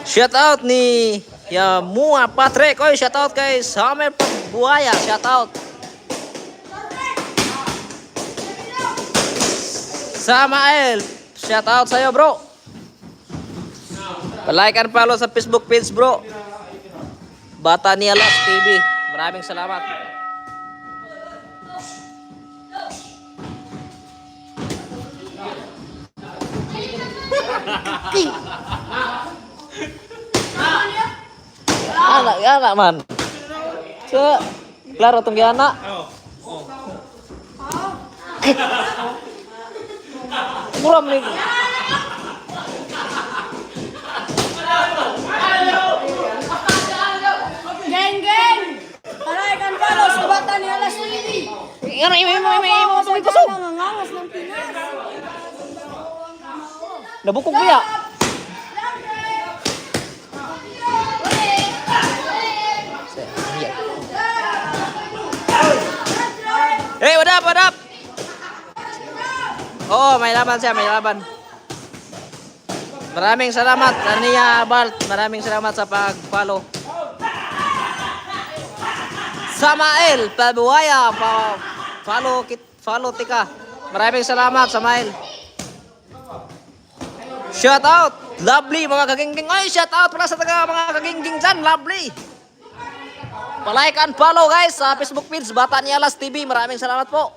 Shout out ni Mua Patrick. Oy, shout out kay Summer Buaya. Shout out. Samael. Shout out sa'yo, bro. Like and follow sa Facebook page, bro. Bata ni Alas TV. Maraming salamat. Anak man. Klaro tong giana. Muram nih. Geng. Palaikan follow sa Bata ni Alas TV. Ano imo kusog. Nangangas ng Pinas. Nabukog niya. Hey, what up? Oh, may laban siya, may laban. Maraming salamat, Arnia Balt. Maraming salamat sa pag-follow. Samael Pabuaya, follow tika. Maraming salamat, Samael. Shout out, lovely mga kagingging. Ay, shout out para sa taga mga kagingging dyan, lovely. Palike and follow guys sa Facebook page Bata ni Alas TV. Maraming salamat po.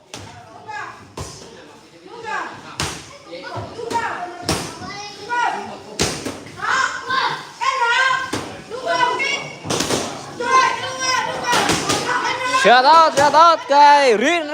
Shout out kay Rin.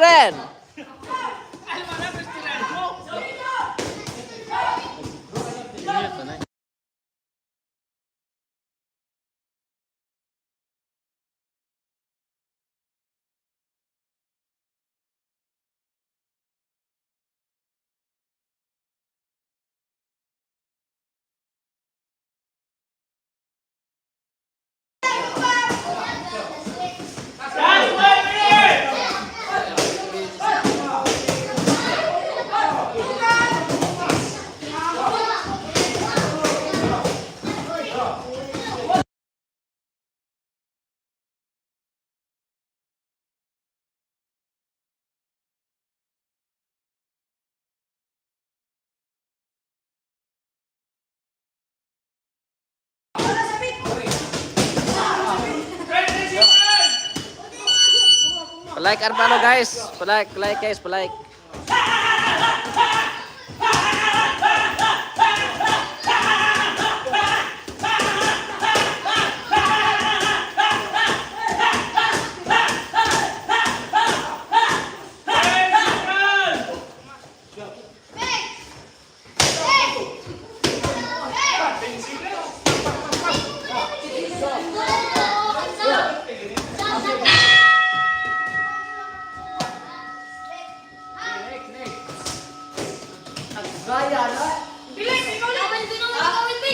Palike and follow guys. Palike guys, palike.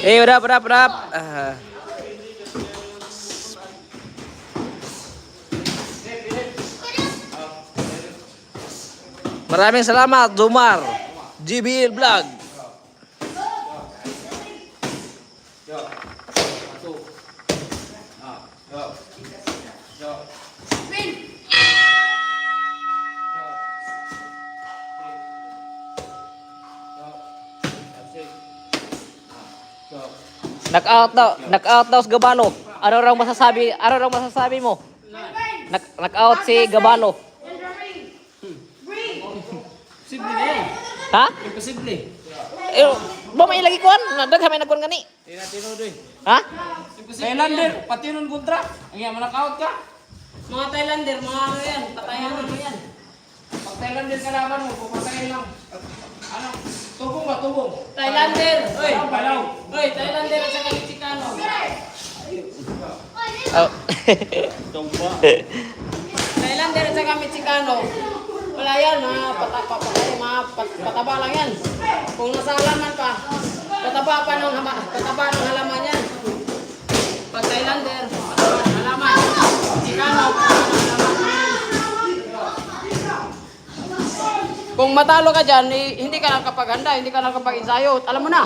Eh, udah. Maraming salamat, Zumar. GBL Vlog. Knock-out daw si Gabalo. Ano raw masasabi mo? Knock-out si Gabalo. Posible na yan. Ha? Imposible. Ba may lagi kuan? Daghan may nagkuan gani. Hindi na tinuod eh. Ha? Thailander, pati nun kontra. Ang yan, manakaut ka. Mga Thailander, mga ano yan, patayan mo yan. Pag Thailander kalaban mo, pupatayin lang. Ano? Tubong ba? Tubong? Thailander! Oy! Balaw. Oy, Thailander at saka Mexicano. Oh. Thailander at saka Mexicano. Wala yan, mga pataba lang yan. Kung nasa halaman pa, pataba ng halaman yan. Pag Thailander, pataba ng halaman. Mexicano, pataba ng halaman. Kung matalo ka dyan, hindi ka nakapag-handa, hindi ka nakapag-ensayo. Alam mo na.